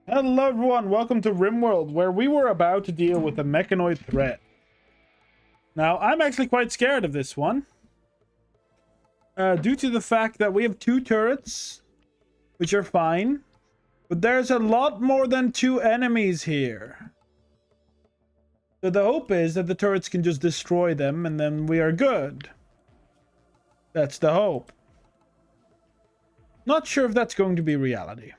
Hello everyone, welcome to Rimworld, where we were about to deal with the Mechanoid threat. Now, I'm actually quite scared of this one. Due to the fact that we have two turrets, which are fine. But there's a lot more than two enemies here. So the hope is that the turrets can just destroy them and then we are good. That's the hope. Not sure if that's going to be reality.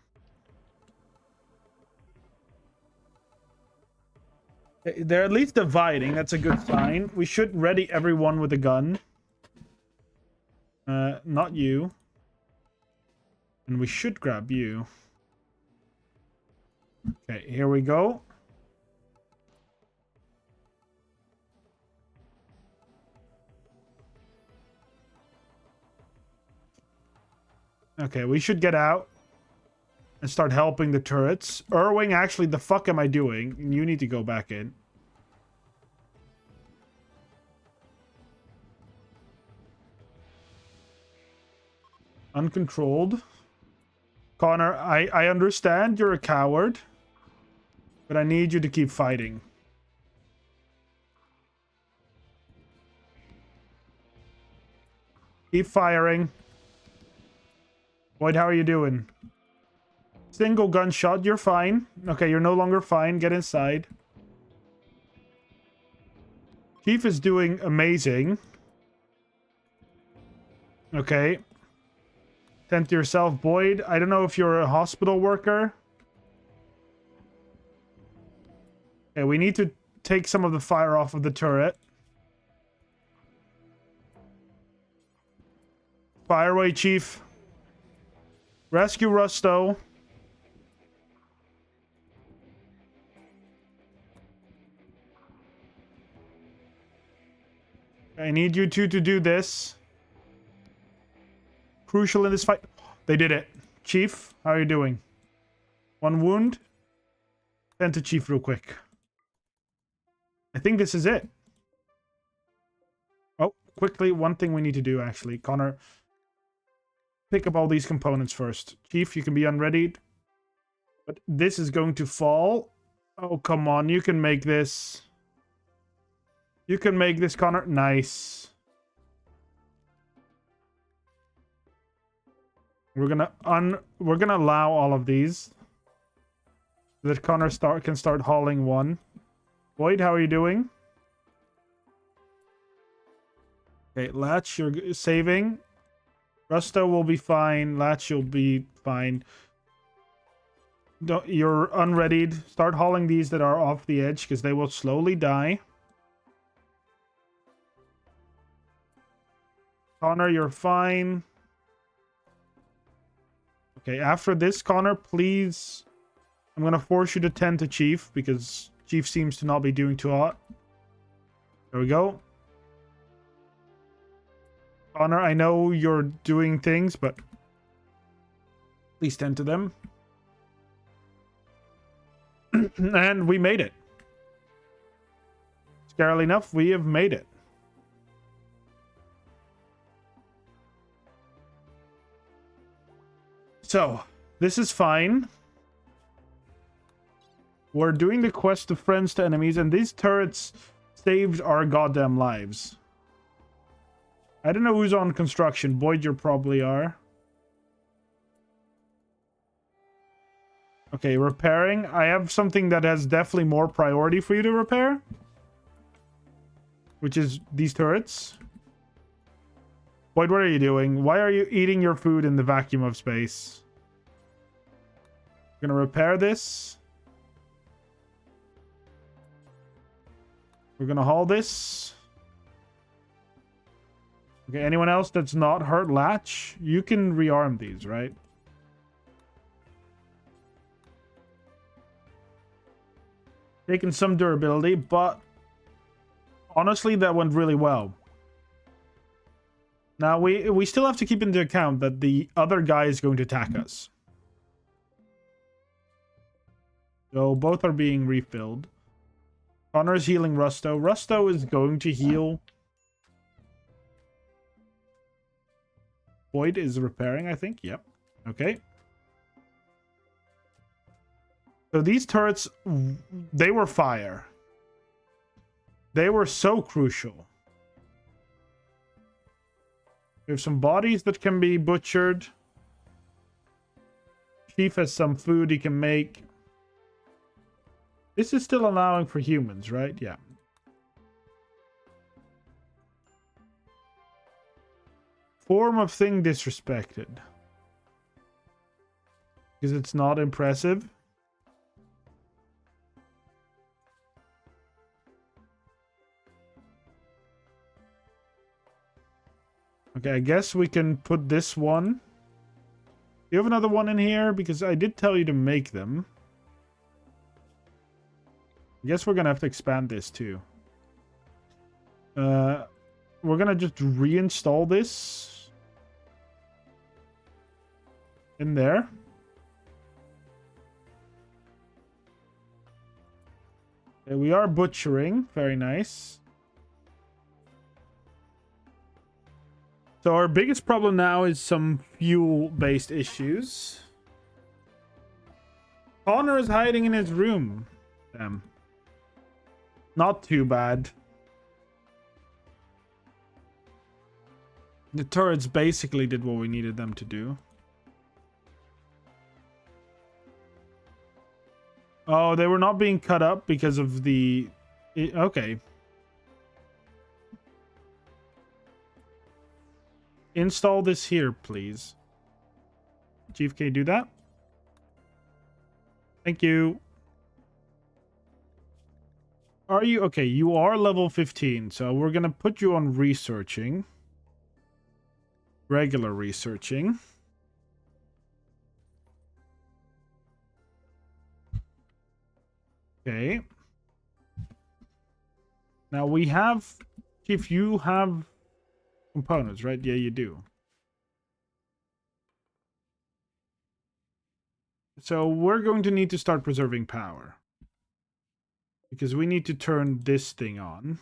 They're at least dividing. That's a good sign. We should ready everyone with a gun. Not you. And we should grab you. Okay, here we go. Okay, we should get out and start helping the turrets. Irwing, actually, the fuck am I doing? You need to go back in. Uncontrolled. Connor, I understand you're a coward, but I need you to keep fighting. Keep firing. Boyd, how are you doing? Single gunshot, you're fine. Okay, you're no longer fine. Get inside. Chief is doing amazing. Okay. Tend to yourself, Boyd. I don't know if you're a hospital worker. Okay, we need to take some of the fire off of the turret. Fire away, Chief. Rescue Rusto. I need you two to do this. Crucial in this fight. They did it. Chief, how are you doing? One wound. Tend to Chief real quick. I think this is it. Oh, quickly, one thing we need to do, actually. Connor, pick up all these components first. Chief, you can be unreadied. But this is going to fall. Oh, come on. You can make this. You can make this, Connor. Nice. We're gonna allow all of these. So that Connor can start hauling one. Boyd, how are you doing? Okay, Latch, you're saving. Rusto will be fine. Latch, you'll be fine. You're unreadied. Start hauling these that are off the edge, because they will slowly die. Connor, you're fine. Okay, after this, Connor, please. I'm going to force you to tend to Chief, because Chief seems to not be doing too hot. There we go. Connor, I know you're doing things, but please tend to them. And we made it. Scarily enough, we have made it. So, this is fine. We're doing the quest of friends to enemies, and these turrets saved our goddamn lives. I don't know who's on construction. Boyd, you probably are. Okay, repairing. I have something that has definitely more priority for you to repair. Which is these turrets. Boyd, what are you doing? Why are you eating your food in the vacuum of space? We're gonna repair this. We're gonna haul this. Okay, anyone else that's not hurt Latch? You can rearm these, right? Taking some durability, but honestly, that went really well. Now, we still have to keep into account that the other guy is going to attack us. So both are being refilled. Connor's healing Rusto. Rusto is going to heal. Boyd is repairing, I think. Yep. Okay. So these turrets, they were fire. They were so crucial. We have some bodies that can be butchered. Chief has some food he can make. This is still allowing for humans, right? Yeah. Form of thing disrespected. Because it's not impressive. Okay, I guess we can put this one. You have another one in here? Because I did tell you to make them. I guess we're going to have to expand this too. We're going to just reinstall this. In there. Okay, we are butchering. Very nice. So our biggest problem now is some fuel-based issues. Connor is hiding in his room. Damn. Not too bad. The turrets basically did what we needed them to do. Oh, they were not being cut up because of the... Okay. Install this here, please. Chief, can you do that? Thank you. Are you... Okay, you are level 15, so we're going to put you on researching. Regular researching. Okay. Now we have... Chief, you have... components, right? Yeah, you do. So we're going to need to start preserving power. Because we need to turn this thing on.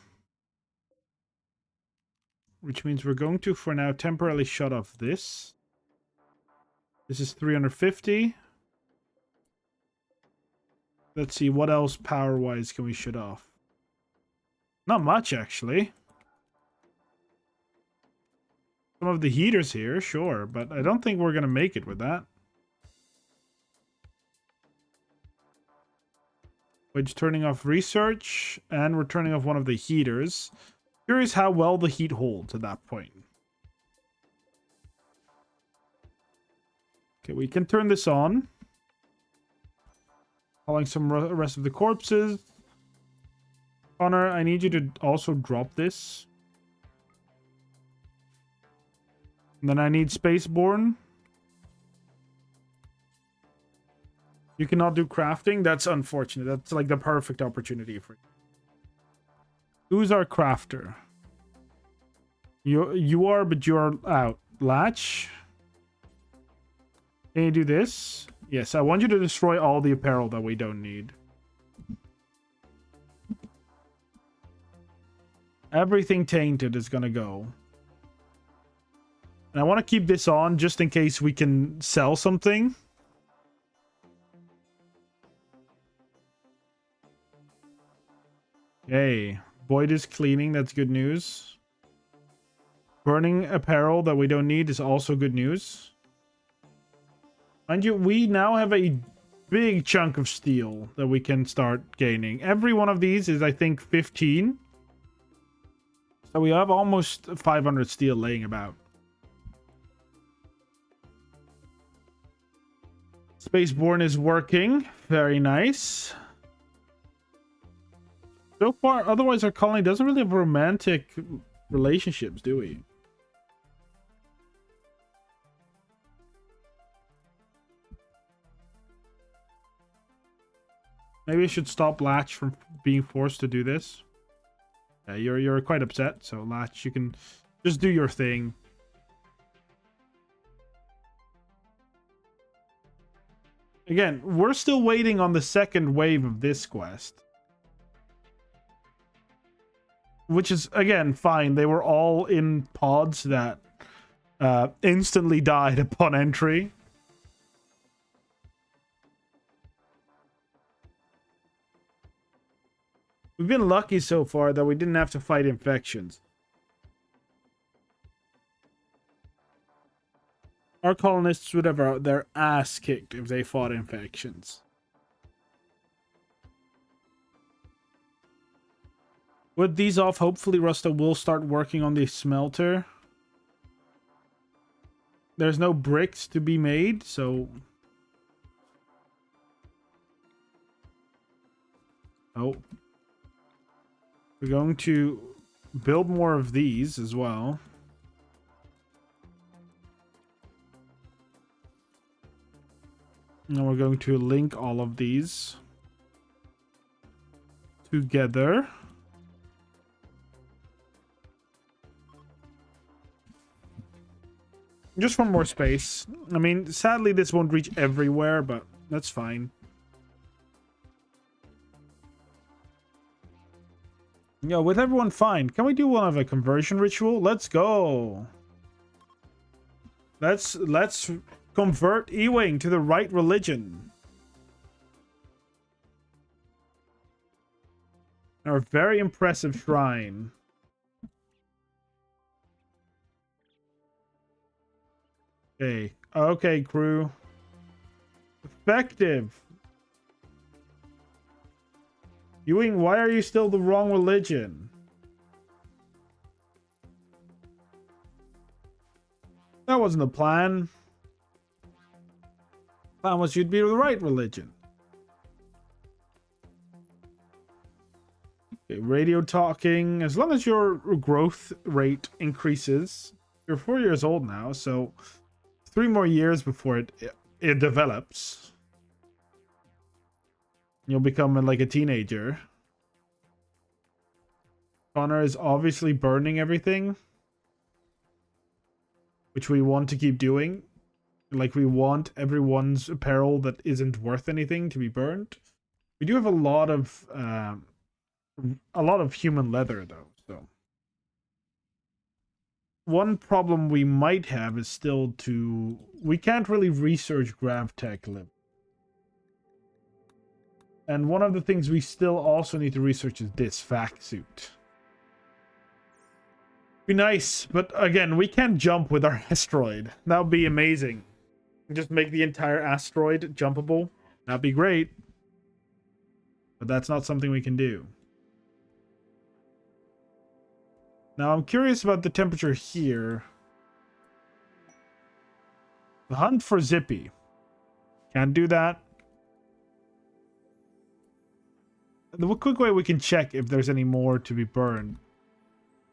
Which means we're going to, for now, temporarily shut off this. This is 350. Let's see, what else power-wise can we shut off? Not much, actually. Some of the heaters here, sure, but I don't think we're going to make it with that. We're just turning off research, and we're turning off one of the heaters. Curious how well the heat holds at that point. Okay, we can turn this on. Calling some rest of the corpses. Connor, I need you to also drop this. And then I need Spaceborne. You cannot do crafting? That's unfortunate. That's like the perfect opportunity for you. Who's our crafter? You are, but you're out. Latch. Can you do this? Yes, I want you to destroy all the apparel that we don't need. Everything tainted is gonna go. And I want to keep this on just in case we can sell something. Okay. Void is cleaning. That's good news. Burning apparel that we don't need is also good news. Mind you, we now have a big chunk of steel that we can start gaining. Every one of these is, I think, 15. So we have almost 500 steel laying about. Spaceborne is working. Very nice. So far, otherwise our colony doesn't really have romantic relationships, do we? Maybe I should stop Latch from being forced to do this. Yeah, you're quite upset, so Latch, you can just do your thing. Again, we're still waiting on the second wave of this quest. Which is, again, fine. They were all in pods that instantly died upon entry. We've been lucky so far that we didn't have to fight infections. Our colonists would have their ass kicked if they fought infections. With these off, hopefully Rusta will start working on the smelter. There's no bricks to be made, so... Oh. We're going to build more of these as well. And we're going to link all of these together. Just for more space. I mean, sadly this won't reach everywhere, but that's fine. Yeah, with everyone fine. Can we do one of a conversion ritual? Let's go. Let's convert Ewing to the right religion. Our very impressive shrine. Okay. Okay, crew. Effective. Ewing, why are you still the wrong religion? That wasn't the plan. The plan was you'd be the right religion. Okay, radio talking. As long as your growth rate increases. You're 4 years old now, so 3 more years before it develops. You'll become like a teenager. Connor is obviously burning everything, which we want to keep doing. Like, we want everyone's apparel that isn't worth anything to be burned. We do have a lot of human leather though, so one problem we might have is still we can't really research GravTech live. And one of the things we still also need to research is this vac suit. Be nice, but again, we can't jump with our asteroid. That would be amazing. Just make the entire asteroid jumpable. That'd be great. But that's not something we can do. Now, I'm curious about the temperature here. The hunt for Zippy. Can't do that. The quick way we can check if there's any more to be burned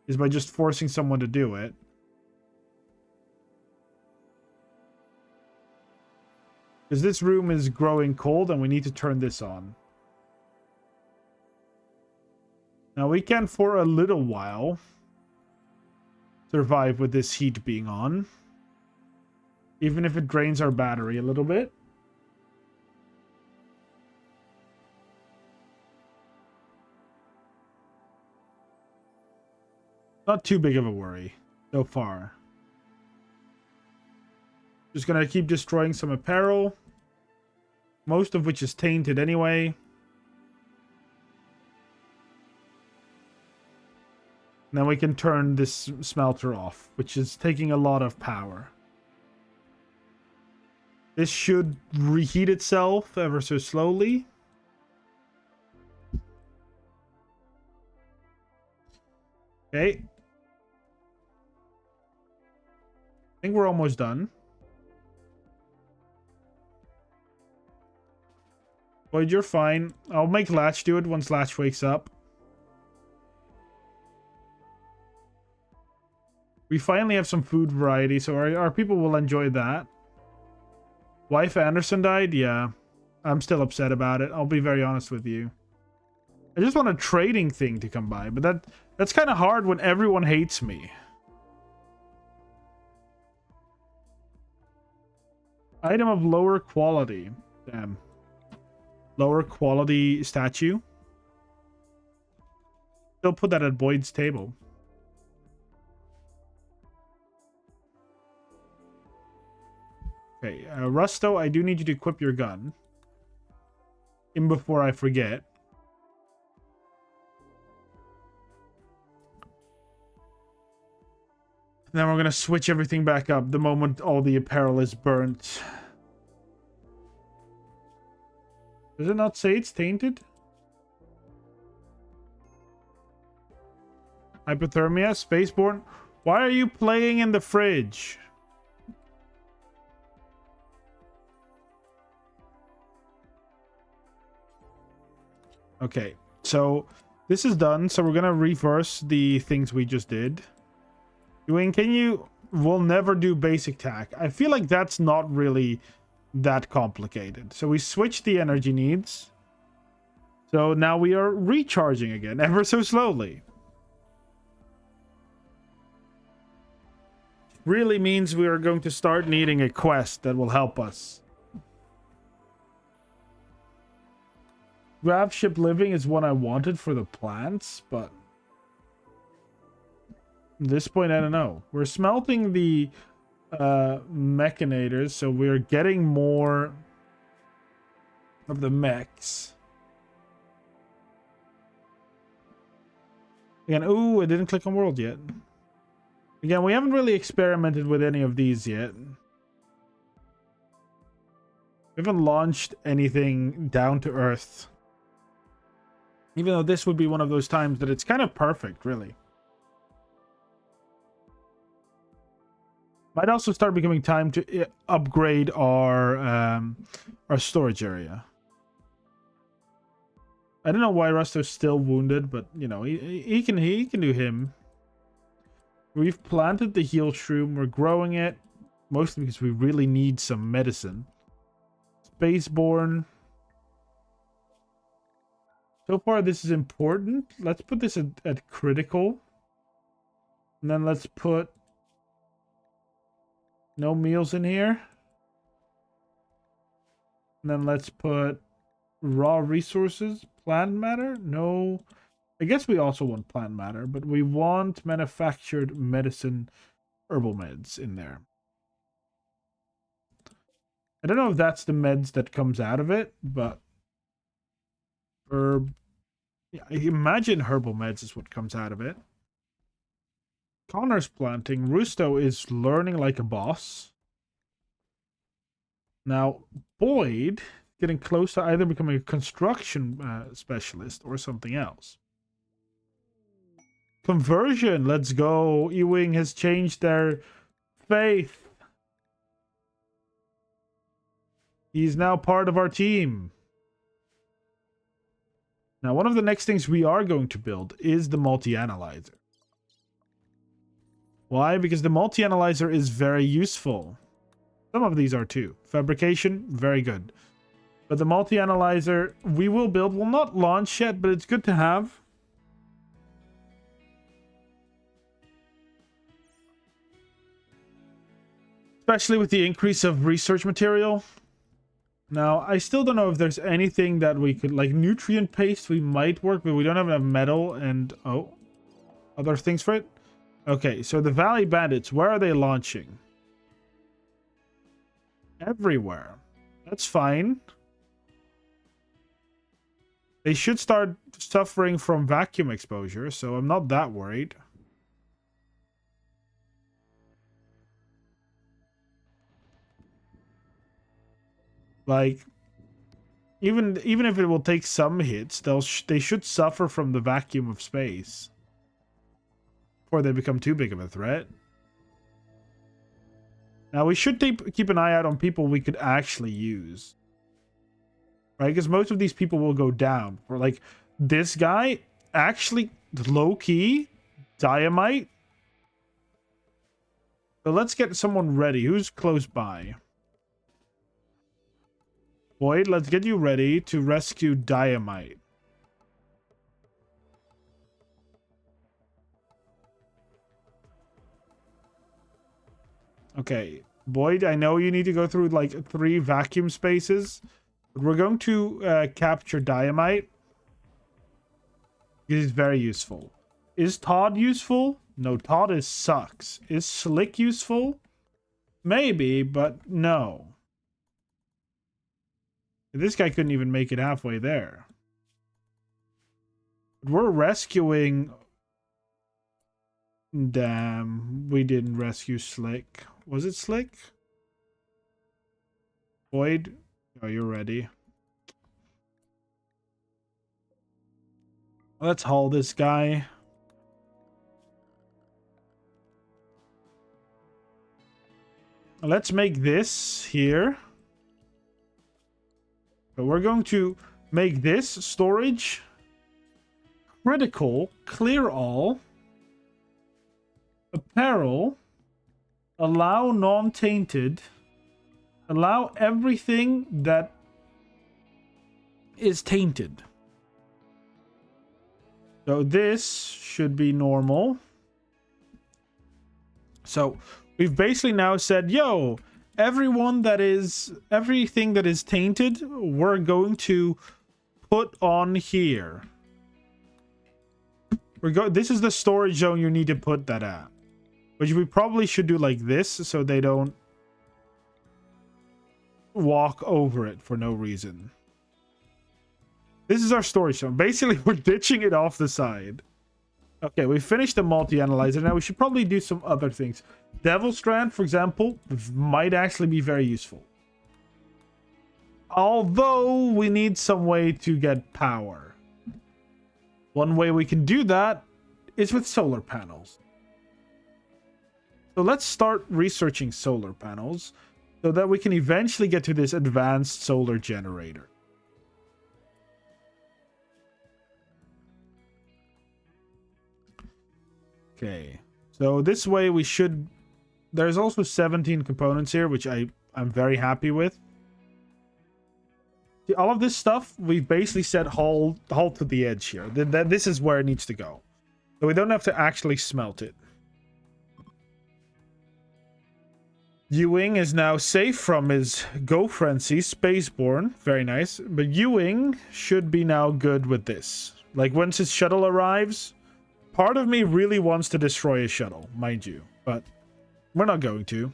is by just forcing someone to do it. Because this room is growing cold and we need to turn this on. Now we can, for a little while, survive with this heat being on. Even if it drains our battery a little bit. Not too big of a worry so far. Just gonna keep destroying some apparel. Most of which is tainted anyway. And then we can turn this smelter off, which is taking a lot of power. This should reheat itself ever so slowly. Okay. I think we're almost done. Boyd, you're fine. I'll make Latch do it once Latch wakes up. We finally have some food variety, so our people will enjoy that. Wife Anderson died? Yeah. I'm still upset about it. I'll be very honest with you. I just want a trading thing to come by, but that's kind of hard when everyone hates me. Item of lower quality. Damn. Lower quality statue. Still put that at Boyd's table. Okay, Rusto, I do need you to equip your gun. In before I forget. Then we're going to switch everything back up the moment all the apparel is burnt. Does it not say it's tainted? Hypothermia, spaceborne. Why are you playing in the fridge? Okay, so this is done. So we're gonna reverse the things we just did. Ewing, can you... We'll never do basic tack. I feel like that's not really that complicated. So we switch the energy needs. So now we are recharging again, ever so slowly. Really means we are going to start needing a quest that will help us. Grav ship living is what I wanted for the plants, but at this point, I don't know. We're smelting the Mechanators, so we're getting more of the mechs. Again, ooh, I didn't click on world yet. Again, we haven't really experimented with any of these yet. We haven't launched anything down to Earth. Even though this would be one of those times that it's kind of perfect, really. Might also start becoming time to upgrade our storage area. I don't know why Rusto's still wounded, but you know he can do him. We've planted the heal shroom. We're growing it, mostly because we really need some medicine. Spaceborne. So far, this is important. Let's put this at critical, and then let's put no meals in here. And then let's put raw resources, plant matter. No. I guess we also want plant matter, but we want manufactured medicine, herbal meds in there. I don't know if that's the meds that comes out of it, but herb. Yeah, I imagine herbal meds is what comes out of it. Connor's planting. Rusto is learning like a boss. Now, Boyd getting close to either becoming a construction specialist or something else. Conversion, let's go. Ewing has changed their faith. He's now part of our team. Now, one of the next things we are going to build is the multi-analyzer. Why? Because the multi-analyzer is very useful. Some of these are too. Fabrication, very good. But the multi-analyzer we will build will not launch yet, but it's good to have. Especially with the increase of research material. Now, I still don't know if there's anything that we could... Like, nutrient paste, we might work, but we don't have enough metal and... Oh. Other things for it? Okay, so the Valley Bandits, where are they launching? Everywhere. That's fine. They should start suffering from vacuum exposure, so I'm not that worried. Like, even if it will take some hits, they should suffer from the vacuum of space before they become too big of a threat. Now, we should keep an eye out on people we could actually use. Right? Because most of these people will go down. For like, this guy, actually, low-key, Dynamite. So let's get someone ready. Who's close by? Boyd, let's get you ready to rescue Dynamite. Okay, Boyd, I know you need to go through like 3 vacuum spaces, but we're going to capture Dynamite. It is very useful. Is Todd useful? No, Todd sucks. Is Slick useful? Maybe, but no. This guy couldn't even make it halfway there. But we're rescuing Damn, we didn't rescue Slick. Was it Slick? Void? Oh, you're ready. Let's haul this guy. Let's make this here. So we're going to make this storage critical, clear all, apparel, allow non-tainted, allow everything that is tainted. So this should be normal. So we've basically now said, yo, everything that is tainted, we're going to put on here. This is the storage zone you need to put that at. Which we probably should do like this so they don't walk over it for no reason. This is our storage zone. Basically, we're ditching it off the side. Okay, we finished the multi-analyzer. Now we should probably do some other things. Devil Strand, for example, might actually be very useful. Although we need some way to get power. One way we can do that is with solar panels. So let's start researching solar panels so that we can eventually get to this advanced solar generator. Okay, so this way we should... There's also 17 components here, which I'm very happy with. See, all of this stuff, we've basically said haul to the edge here. This is where it needs to go. So we don't have to actually smelt it. Ewing is now safe from his Go Frenzy, Spaceborne. Very nice. But Ewing should be now good with this. Like, once his shuttle arrives... Part of me really wants to destroy a shuttle, mind you, but we're not going to.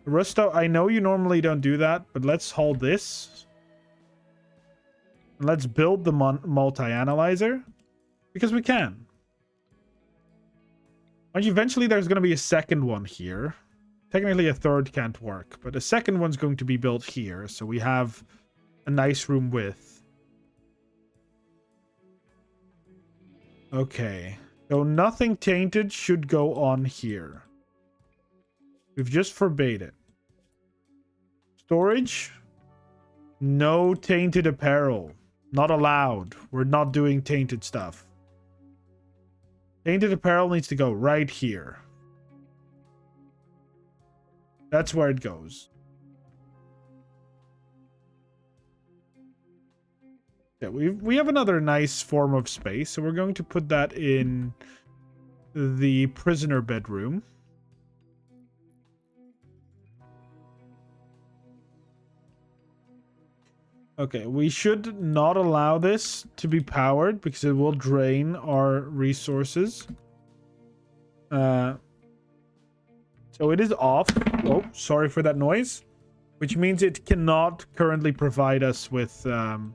Rusto, I know you normally don't do that, but let's haul this. Let's build the multi-analyzer, because we can. And eventually there's going to be a second one here. Technically a third can't work, but a second one's going to be built here, so we have a nice room width. Okay, so nothing tainted should go on here. We've just forbade it. Storage? No tainted apparel. Not allowed. We're not doing tainted stuff. Tainted apparel needs to go right here. That's where it goes. Yeah, we have another nice form of space, so we're going to put that in the prisoner bedroom. Okay, we should not allow this to be powered because it will drain our resources. So it is off. Oh, sorry for that noise. Which means it cannot currently provide us with... the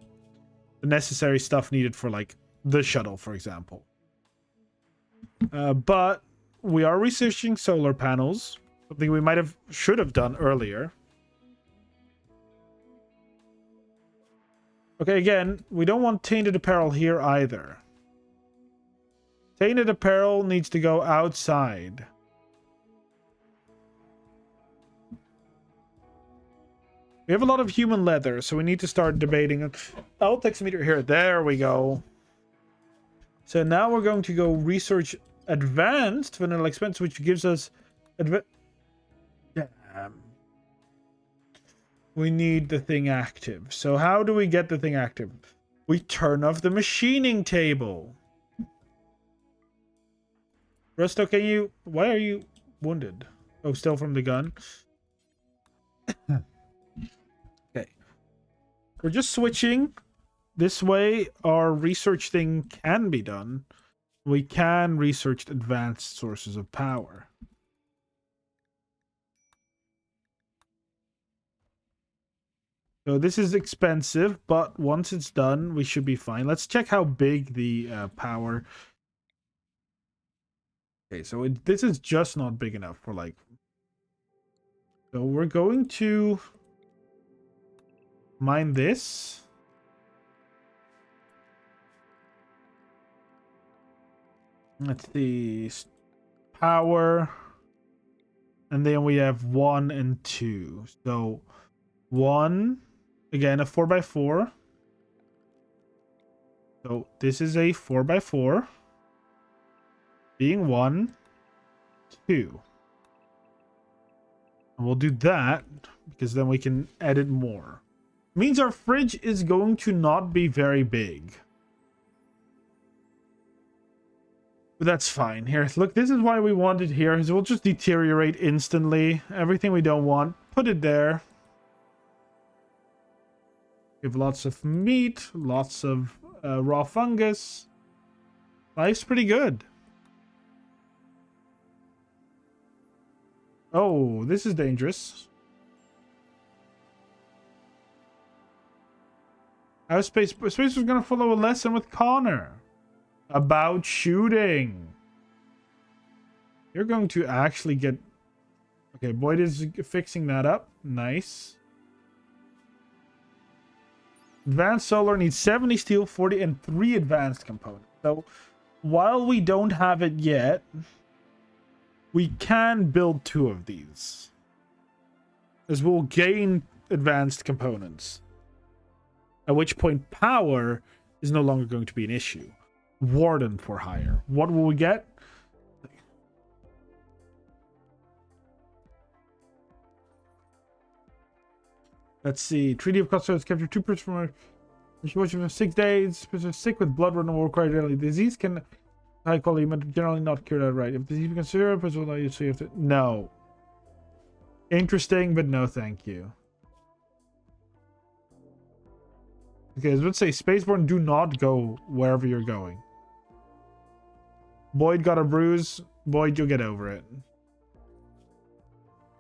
necessary stuff needed for, like, the shuttle, for example. But we are researching solar panels, something we should have done earlier. Okay, again, we don't want tainted apparel here either. Tainted apparel needs to go outside. We have a lot of human leather, so we need to start debating. Altex-meter here. There we go. So now we're going to go research advanced vanilla expense, which gives us... Damn. We need the thing active. So how do we get the thing active? We turn off the machining table. Rusto, can you... Why are you wounded? Oh, still from the gun? We're just switching. This way, our research thing can be done. We can research advanced sources of power. So this is expensive, but once it's done, we should be fine. Let's check how big the power. Okay, so this is just not big enough for like. So we're going to mine this. Let's see, power, and then we have 1 and 2. So 1, again, a 4x4. So this is a 4x4, being 1, 2. And we'll do that because then we can edit more. Means our fridge is going to not be very big. But that's fine. Here, look, this is why we want it here. Is we'll just deteriorate instantly. Everything we don't want, put it there. Give lots of meat, lots of raw fungus. Life's pretty good. Oh, this is dangerous. Our space was going to follow a lesson with Connor about shooting. You're going to actually get... Okay, Boyd is fixing that up. Nice. Advanced solar needs 70 steel, 40, and 3 advanced components. So, while we don't have it yet, we can build 2 of these. As we'll gain advanced components. At which point, power is no longer going to be an issue. Warden for hire. What will we get? Let's see. Treaty of Customs capture 2 persons from a situation for 6 days. Persons sick with blood run or require daily disease can high quality, but generally not cured outright. If disease becomes severe, person will allow you, so you have to. No. Interesting, but no, thank you. Okay, let's say Spaceborne, do not go wherever you're going. Boyd got a bruise. Boyd, you'll get over it.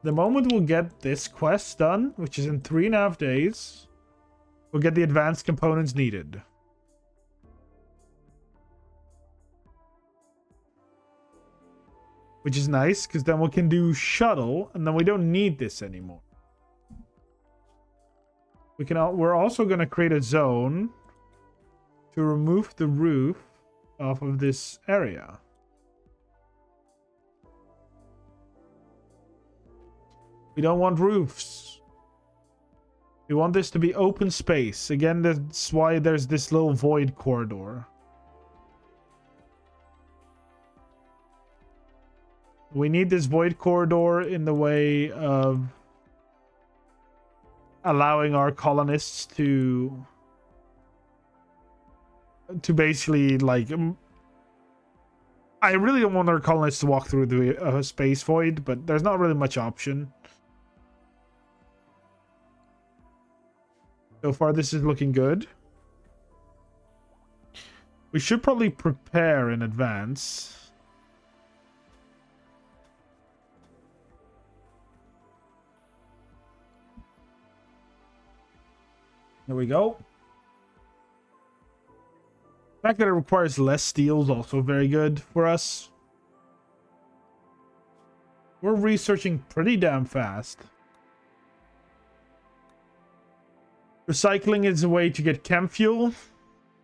The moment we'll get this quest done, which is in 3.5 days, we'll get the advanced components needed. Which is nice, because then we can do shuttle, and then we don't need this anymore. We're also going to create a zone to remove the roof off of this area. We don't want roofs. We want this to be open space. Again, that's why there's this little void corridor. We need this void corridor in the way of allowing our colonists to basically, like, I really don't want our colonists to walk through the space void, but there's not really much option. So far, this is looking good. We should probably prepare in advance. There we go. The fact that it requires less steel is also very good for us. We're researching pretty damn fast. Recycling is a way to get chem fuel.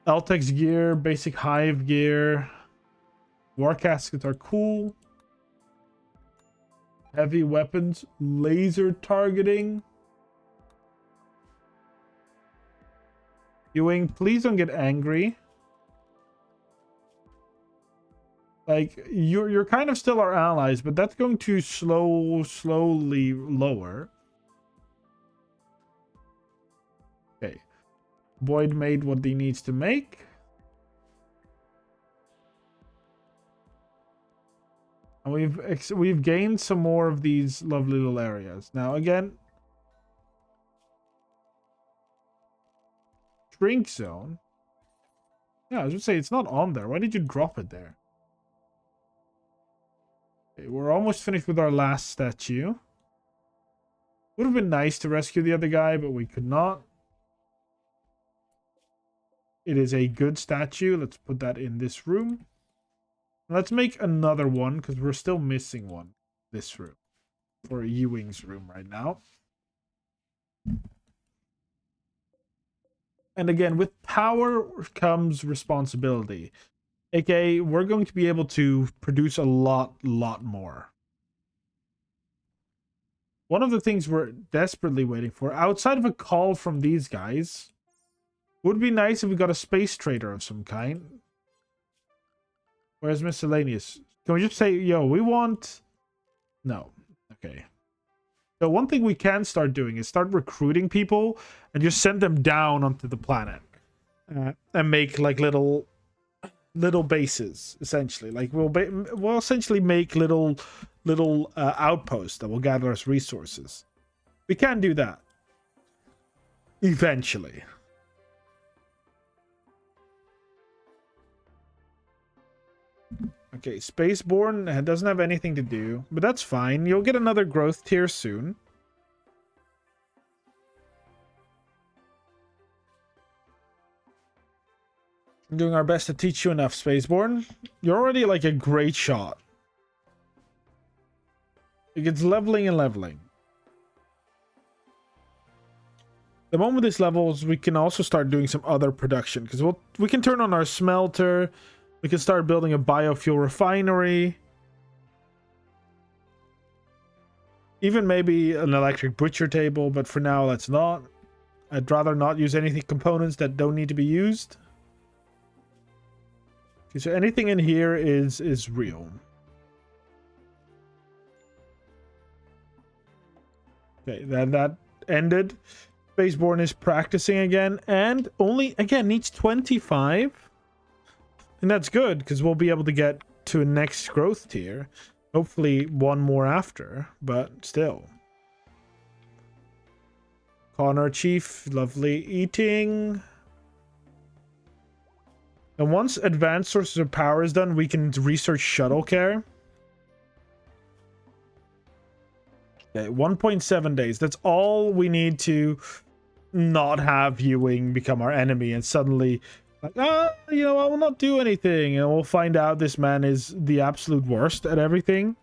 Eltex gear, basic hive gear. War caskets are cool. Heavy weapons, laser targeting. Ewing, please don't get angry. Like, you're kind of still our allies, but that's going to slowly lower. Okay. Boyd made what he needs to make. And we've gained some more of these lovely little areas. Now, again, drink zone. Yeah, I was gonna say it's not on there. Why did you drop it there? Okay, we're almost finished with our last statue. Would have been nice to rescue the other guy, but we could not. It is a good statue. Let's put that in this room. Let's make another one because we're still missing one. This room. For Ewing's room right now. And again, with power comes responsibility. AKA, we're going to be able to produce a lot more. One of the things we're desperately waiting for, outside of a call from these guys, would be nice if we got a space trader of some kind. Where's miscellaneous? Can we just say, yo, we want... No. Okay. So one thing we can start doing is start recruiting people and just send them down onto the planet. And make like little bases, essentially. Like we'll essentially make little outposts that will gather us resources. We can do that eventually. Okay, Spaceborne doesn't have anything to do, but that's fine. You'll get another growth tier soon. I'm doing our best to teach you enough, Spaceborne. You're already like a great shot. It gets leveling and leveling. The moment this levels, we can also start doing some other production because we can turn on our smelter. We can start building a biofuel refinery. Even maybe an electric butcher table, but for now, let's not. I'd rather not use any components that don't need to be used. Okay, so anything in here is real. Okay, that ended. Spaceborne is practicing again, and only, again, needs 25. And that's good, because we'll be able to get to a next growth tier. Hopefully one more after, but still. Connor Chief, lovely eating. And once advanced sources of power is done, we can research shuttle care. Okay, 1.7 days. That's all we need to not have Ewing become our enemy and suddenly... Like, you know, I will not do anything. And we'll find out this man is the absolute worst at everything.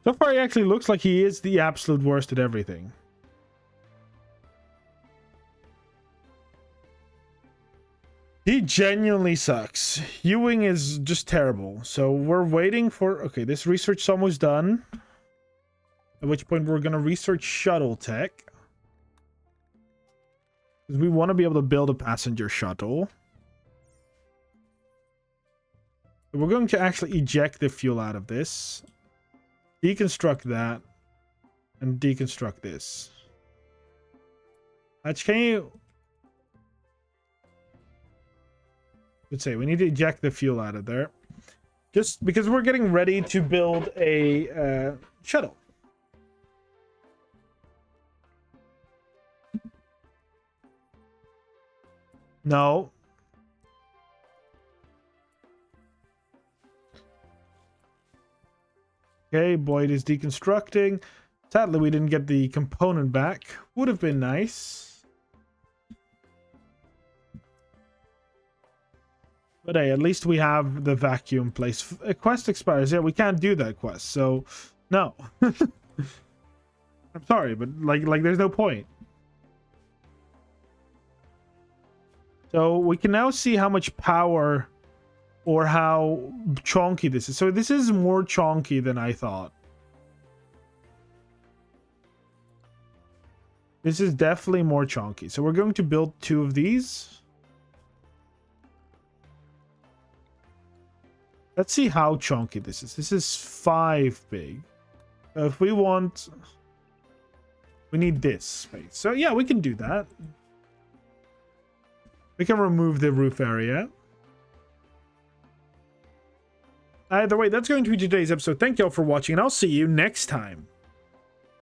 So far, he actually looks like he is the absolute worst at everything. He genuinely sucks. Ewing is just terrible. So we're waiting for... Okay, this research is almost done. At which point we're going to research shuttle tech. Because we want to be able to build a passenger shuttle. We're going to actually eject the fuel out of this. Deconstruct that. And deconstruct this. Can you... Let's say we need to eject the fuel out of there. Just because we're getting ready to build a shuttle. No. Okay, Boyd is deconstructing. Sadly, we didn't get the component back. Would have been nice. But hey, at least we have the vacuum place. A quest expires. Yeah, we can't do that quest, so no. I'm sorry, but like there's no point. So we can now see how much power or how chonky this is. So this is more chonky than I thought. This is definitely more chonky. So we're going to build 2 of these. Let's see how chonky this is. This is 5 big. If we want... We need this space. So yeah, we can do that. We can remove the roof area. Either way, that's going to be today's episode. Thank you all for watching, and I'll see you next time.